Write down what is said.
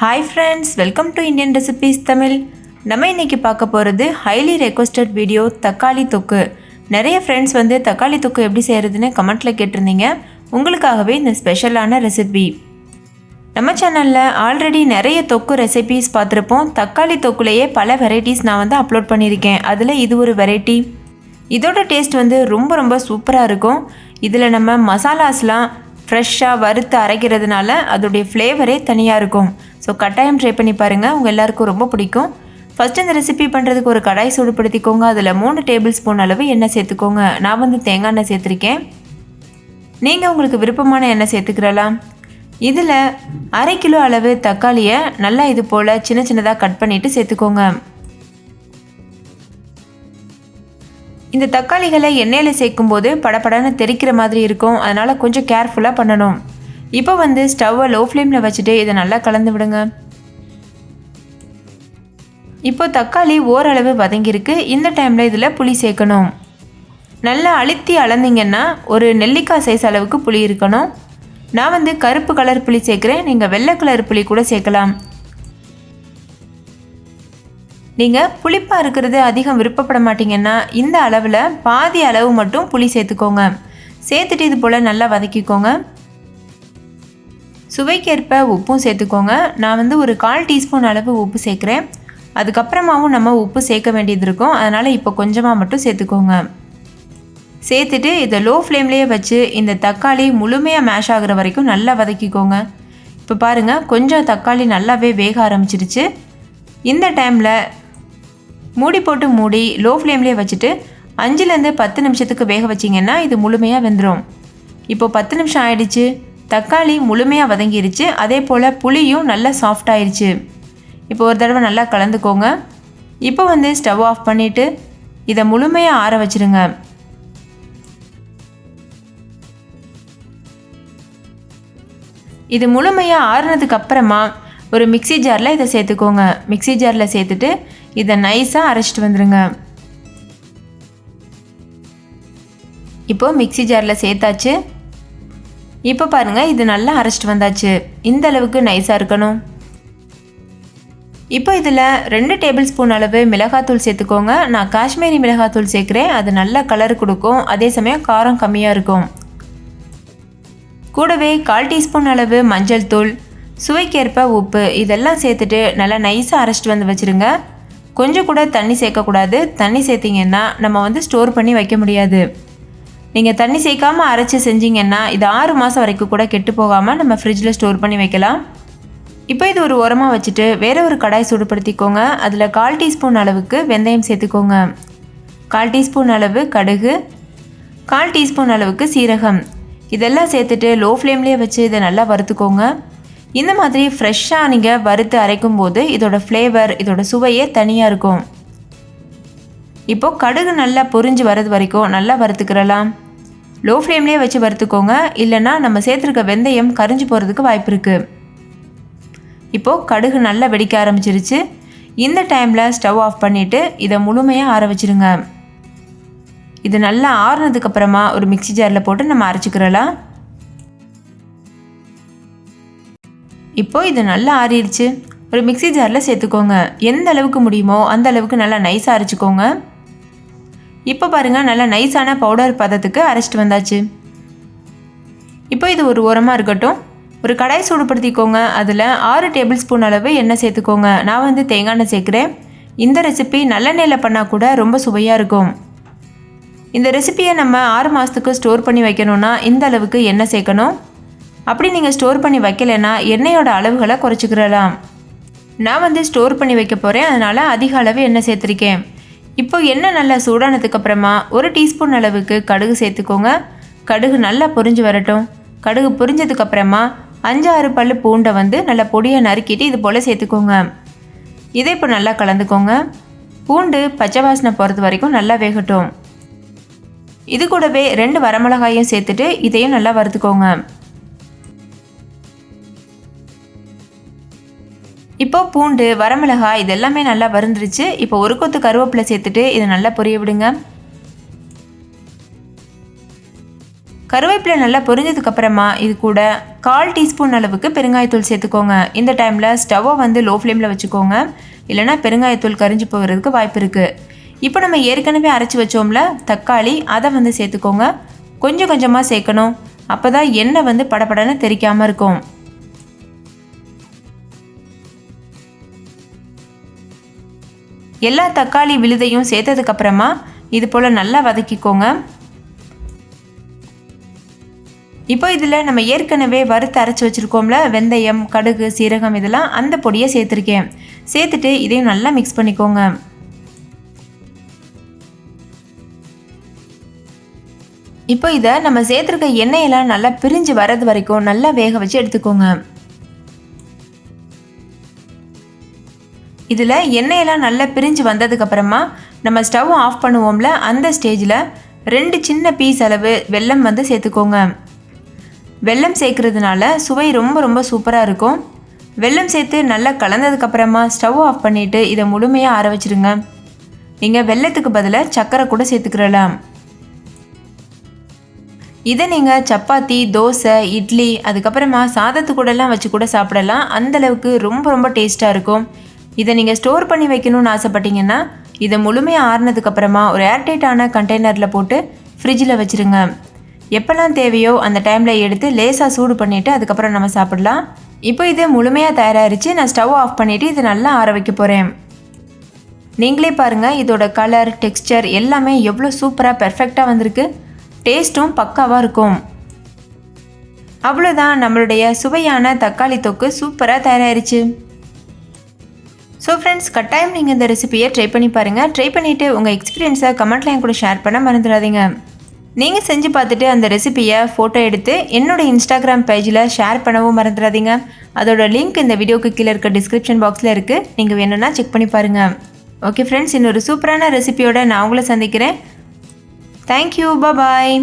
Hi friends, welcome to Indian Recipes Tamil. நம்ம இன்னைக்கு பார்க்க போகிறது highly requested video தக்காளி தொக்கு. நிறைய ஃப்ரெண்ட்ஸ் வந்து தக்காளி தொக்கு எப்படி செய்கிறதுன்னு கமெண்ட்டில் கேட்டிருந்தீங்க. உங்களுக்காகவே இந்த ஸ்பெஷலான ரெசிபி. நம்ம சேனலில் ஆல்ரெடி நிறைய தொக்கு ரெசிபீஸ் பார்த்துருப்போம். தக்காளி தொக்குலேயே பல வெரைட்டிஸ் நான் வந்து அப்லோட் பண்ணியிருக்கேன். அதில் இது ஒரு வெரைட்டி. இதோட டேஸ்ட் வந்து ரொம்ப சூப்பராக இருக்கும். இதில் நம்ம மசாலாஸ்லாம் ஃப்ரெஷ்ஷாக வறுத்து அரைக்கிறதுனால அதோடைய ஃப்ளேவரே தனியாக இருக்கும். ஸோ கட்டாயம் ட்ரை பண்ணி பாருங்கள், உங்கள் எல்லாருக்கும் ரொம்ப பிடிக்கும். ஃபஸ்ட்டு இந்த ரெசிபி பண்ணுறதுக்கு ஒரு கடாய் சூடுபடுத்திக்கோங்க. அதில் 3 டேபிள் ஸ்பூன் அளவு எண்ணெய் சேர்த்துக்கோங்க. நான் வந்து தேங்காய் எண்ணெய் சேர்த்துருக்கேன். நீங்கள் உங்களுக்கு விருப்பமான எண்ணெய் சேர்த்துக்கிறலாம். இதில் 1/2 கிலோ அளவு தக்காளியை நல்லா இது போல் சின்னதாக கட் பண்ணிவிட்டு சேர்த்துக்கோங்க. இந்த தக்காளிகளை எண்ணெயில் சேர்க்கும்போது படப்படன்னு தெறிக்கிற மாதிரி இருக்கும். அதனால் கொஞ்சம் கேர்ஃபுல்லாக பண்ணணும். இப்போ வந்து ஸ்டவ்வை லோ ஃப்ளேமில் வச்சுட்டு இதை நல்லா கலந்து விடுங்க. இப்போ தக்காளி ஓரளவு வதங்கியிருக்கு. இந்த டைமில் இதில் புளி சேர்க்கணும். நல்லா அழுத்தி அளந்தீங்கன்னா ஒரு நெல்லிக்காய் சைஸ் அளவுக்கு புளி இருக்கணும். நான் வந்து கருப்பு கலர் புளி சேர்க்குறேன். நீங்கள் வெள்ளை கலர் புளி கூட சேர்க்கலாம். நீங்கள் புளிப்பாக இருக்கிறது அதிகம் விருப்பப்பட மாட்டிங்கன்னா இந்த அளவில் பாதி அளவு மட்டும் புளி சேர்த்துக்கோங்க. சேர்த்துட்டு இது போல் நல்லா வதக்கிக்கோங்க. சுவைக்கேற்ப உப்பும் சேர்த்துக்கோங்க. நான் வந்து ஒரு 1/4 டீஸ்பூன் அளவு உப்பு சேர்க்குறேன். அதுக்கப்புறமாவும் நம்ம உப்பு சேர்க்க வேண்டியது இருக்கும். அதனால் இப்போ கொஞ்சமாக மட்டும் சேர்த்துக்கோங்க. சேர்த்துட்டு இதை லோ ஃப்ளேம்லேயே வச்சு இந்த தக்காளி முழுமையாக மேஷ் ஆகிற வரைக்கும் நல்லா வதக்கிக்கோங்க. இப்போ பாருங்கள், கொஞ்சம் தக்காளி நல்லாவே வேக ஆரம்பிச்சிருச்சு. இந்த டைமில் மூடி போட்டு லோ ஃப்ளேம்லேயே வச்சுட்டு 5லேருந்து 10 நிமிஷத்துக்கு வேக வச்சிங்கன்னா இது முழுமையாக வெந்துடும். இப்போது 10 நிமிஷம் ஆயிடுச்சு. தக்காளி முழுமையாக வதங்கிருச்சு. அதே போல் புளியும் நல்லா சாஃப்ட் ஆயிடுச்சு. இப்போ ஒரு தடவை நல்லா கலந்துக்கோங்க. இப்போ வந்து ஸ்டவ் ஆஃப் பண்ணிவிட்டு இதை முழுமையாக ஆற வச்சுருங்க. இது முழுமையாக ஆறுனதுக்கு அப்புறமா ஒரு மிக்ஸி ஜாரில் இதை சேர்த்துக்கோங்க. மிக்ஸி ஜாரில் சேர்த்துட்டு இதை நைஸாக அரைச்சிட்டு வந்துடுங்க. இப்போது மிக்ஸி ஜாரில் சேர்த்தாச்சு. இப்போ பாருங்கள், இது நல்லா அரைச்சிட்டு வந்தாச்சு. இந்த அளவுக்கு நைஸாக இருக்கணும். இப்போ இதில் 2 டேபிள் ஸ்பூன் அளவு மிளகாத்தூள் சேர்த்துக்கோங்க. நான் காஷ்மீரி மிளகாத்தூள் சேர்க்குறேன். அது நல்ல கலர் கொடுக்கும். அதே சமயம் காரம் கம்மியாக இருக்கும். கூடவே 1/4 டீஸ்பூன் அளவு மஞ்சள் தூள், சுவைக்கேற்ப உப்பு, இதெல்லாம் சேர்த்துட்டு நல்லா நைஸாக அரைச்சிட்டு வந்து வச்சுருங்க. கொஞ்சம் கூட தண்ணி சேர்க்கக்கூடாது. தண்ணி சேர்த்திங்கன்னா நம்ம வந்து ஸ்டோர் பண்ணி வைக்க முடியாது. நீங்கள் தண்ணி சேர்க்காமல் அரைச்சி செஞ்சிங்கன்னா இது 6 மாதம் வரைக்கும் கூட கெட்டு போகாமல் நம்ம ஃப்ரிட்ஜில் ஸ்டோர் பண்ணி வைக்கலாம். இப்போ இது ஒரு ஓரமாக வச்சுட்டு வேறு ஒரு கடாய் சூடுபடுத்திக்கோங்க. அதில் 1/4 டீஸ்பூன் அளவுக்கு வெந்தயம் சேர்த்துக்கோங்க. 1/4 டீஸ்பூன் அளவு கடுகு, 1/4 டீஸ்பூன் அளவுக்கு சீரகம், இதெல்லாம் சேர்த்துட்டு லோ ஃப்ளேம்லேயே வச்சு இதை நல்லா வறுத்துக்கோங்க. இந்த மாதிரி ஃப்ரெஷ்ஷாக நீங்கள் வறுத்து அரைக்கும் போது இதோட ஃப்ளேவர், இதோட சுவையே தனியாக இருக்கும். இப்போது கடுகு நல்லா பொரிஞ்சு வரது வரைக்கும் நல்லா வறுத்துக்கிறலாம். லோ ஃப்ளேம்லேயே வச்சு வறுத்துக்கோங்க. இல்லைன்னா நம்ம சேர்த்துருக்க வெந்தயம் கரிஞ்சு போகிறதுக்கு வாய்ப்பு இருக்குது. இப்போது கடுகு நல்லா வெடிக்க ஆரம்பிச்சிருச்சு. இந்த டைமில் ஸ்டவ் ஆஃப் பண்ணிவிட்டு இதை முழுமையாக ஆற வச்சுருங்க. இது நல்லா ஆறுனதுக்கப்புறமா ஒரு மிக்ஸி ஜாரில் போட்டு நம்ம அரைச்சிக்கிறலாம். இப்போது இது நல்லா ஆறிடுச்சு. ஒரு மிக்ஸி ஜாரில் சேர்த்துக்கோங்க. எந்த அளவுக்கு முடியுமோ அந்த அளவுக்கு நல்லா நைஸாக அரைச்சிக்கோங்க. இப்போ பாருங்கள், நல்லா நைஸான பவுடர் பதத்துக்கு அரைச்சிட்டு வந்தாச்சு. இப்போ இது ஒரு ஓரமாக இருக்கட்டும். ஒரு கடாய் சூடுபடுத்திக்கோங்க. அதில் 6 டேபிள் ஸ்பூன் அளவு எண்ணெய் சேர்த்துக்கோங்க. நான் வந்து தேங்காய் எண்ணெய் சேர்க்குறேன். இந்த ரெசிபி நல்லெண்ணெயில் பண்ணால் கூட ரொம்ப சுவையாக இருக்கும். இந்த ரெசிபியை நம்ம 6 மாதத்துக்கு ஸ்டோர் பண்ணி வைக்கணும்னா இந்த அளவுக்கு எண்ணெய் சேர்க்கணும். அப்படி நீங்கள் ஸ்டோர் பண்ணி வைக்கலைன்னா எண்ணெயோட அளவுகளை குறைச்சிக்கிறலாம். நான் வந்து ஸ்டோர் பண்ணி வைக்க போகிறேன். அதனால் அதிக அளவு எண்ணெய் சேர்த்துருக்கேன். இப்போ எண்ணெய் நல்லா சூடானதுக்கப்புறமா 1 டீஸ்பூன் அளவுக்கு கடுகு சேர்த்துக்கோங்க. கடுகு நல்லா பொரிஞ்சு வரட்டும். கடுகு பொரிஞ்சதுக்கப்புறமா 5-6 பல் பூண்டை வந்து நல்லா பொடியை நறுக்கிட்டு இது போல் சேர்த்துக்கோங்க. இதை இப்போ நல்லா கலந்துக்கோங்க. பூண்டு பச்சை வாசனை போகிறது வரைக்கும் நல்லா வேகட்டும். இது கூடவே 2 வரமிளகாயும் சேர்த்துட்டு இதையும் நல்லா வறுத்துக்கோங்க. இப்போ பூண்டு, வரமிளகாய் இதெல்லாமே நல்லா வறுந்துருச்சு. இப்போ ஒரு கொத்து கருவேப்பிலை சேர்த்துட்டு இதை நல்லா பொரிய விடுங்க. கருவேப்பிலை நல்லா பொரிஞ்சதுக்கப்புறமா இது கூட 1/4 டீஸ்பூன் அளவுக்கு பெருங்காயத்தூள் சேர்த்துக்கோங்க. இந்த டைமில் ஸ்டவ்வை வந்து லோ ஃப்ளேமில் வச்சுக்கோங்க, இல்லைனா பெருங்காயத்தூள் கரிஞ்சு போகிறதுக்கு வாய்ப்பு இருக்குது. இப்போ நம்ம ஏற்கனவே அரைச்சி வச்சோம்ல தக்காளி, அதை வந்து சேர்த்துக்கோங்க. கொஞ்சம் கொஞ்சமாக சேர்க்கணும், அப்போ தான் எண்ணெய் வந்து படபடன்னு தெறிக்காமல் இருக்கும். எல்லா தக்காளி விழுதையும் சேர்த்ததுக்கப்புறமா இது போல் நல்லா வதக்கிக்கோங்க. இப்போ இதில் நம்ம ஏற்கனவே வறுத்து அரைச்சி வச்சுருக்கோம்ல வெந்தயம், கடுகு, சீரகம், இதெல்லாம் அந்த பொடியை சேர்த்துருக்கேன். சேர்த்துட்டு இதையும் நல்லா மிக்ஸ் பண்ணிக்கோங்க. இப்போ இதை நம்ம சேர்த்துருக்க எண்ணெயெல்லாம் நல்லா பிரிஞ்சு வர்றது வரைக்கும் நல்லா வேக வச்சு எடுத்துக்கோங்க. இதில் எண்ணெயெல்லாம் நல்லா பிரிஞ்சு வந்ததுக்கப்புறமா நம்ம ஸ்டவ் ஆஃப் பண்ணுவோம்ல, அந்த ஸ்டேஜில் 2 சின்ன பீஸ் அளவு வெல்லம் வந்து சேர்த்துக்கோங்க. வெல்லம் சேர்க்குறதுனால சுவை ரொம்ப ரொம்ப சூப்பராக இருக்கும். வெல்லம் சேர்த்து நல்லா கலந்ததுக்கப்புறமா ஸ்டவ் ஆஃப் பண்ணிவிட்டு இதை முழுமையாக ஆற வச்சுருங்க. நீங்கள் வெல்லத்துக்கு பதிலாக சர்க்கரை கூட சேர்த்துக்கிறலாம். இதை நீங்கள் சப்பாத்தி, தோசை, இட்லி, அதுக்கப்புறமா சாதத்து கூடலாம் வச்சு கூட சாப்பிடலாம். அந்தளவுக்கு ரொம்ப ரொம்ப டேஸ்ட்டாக இருக்கும். இதை நீங்கள் ஸ்டோர் பண்ணி வைக்கணும்னு ஆசைப்பட்டீங்கன்னா இதை முழுமையாக ஆறுனதுக்கப்புறமா ஒரு ஏர்டைட்டான கண்டெய்னரில் போட்டு ஃப்ரிட்ஜில் வச்சுருங்க. எப்போல்லாம் தேவையோ அந்த டைமில் எடுத்து லேசாக சூடு பண்ணிவிட்டு அதுக்கப்புறம் நம்ம சாப்பிடலாம். இப்போ இது முழுமையாக தயாராகிருச்சு. நான் ஸ்டவ் ஆஃப் பண்ணிவிட்டு இதை நல்லா ஆற வைக்க போகிறேன். நீங்களே பாருங்கள், இதோட கலர், டெக்ஸ்சர் எல்லாமே எவ்வளோ சூப்பராக பெர்ஃபெக்டாக வந்திருக்கு. டேஸ்ட்டும் பக்காவாக இருக்கும். அவ்வளோதான், நம்மளுடைய சுவையான தக்காளி தொக்கு சூப்பராக தயாராகிருச்சு. ஸோ ஃப்ரெண்ட்ஸ், கட்டாயம் நீங்கள் இந்த ரெசிபியை ட்ரை பண்ணி பாருங்கள். ட்ரை பண்ணிவிட்டு உங்கள் எக்ஸ்பீரியன்ஸை கமெண்ட்டில் என் கூட ஷேர் பண்ண மறந்துடாதீங்க. நீங்கள் செஞ்சு பார்த்துட்டு அந்த ரெசிபியை ஃபோட்டோ எடுத்து என்னோடய இன்ஸ்டாகிராம் பேஜில் ஷேர் பண்ணவும் மறந்துடாதீங்க. அதோட லிங்க் இந்த வீடியோக்கு கீழே இருக்க டிஸ்கிரிப்ஷன் பாக்ஸில் இருக்குது. நீங்கள் வேணும்னா செக் பண்ணி பாருங்கள். ஓகே ஃப்ரெண்ட்ஸ், இன்னொரு சூப்பரான ரெசிபியோட நான் உங்களை சந்திக்கிறேன். தேங்க்யூ, பாய்.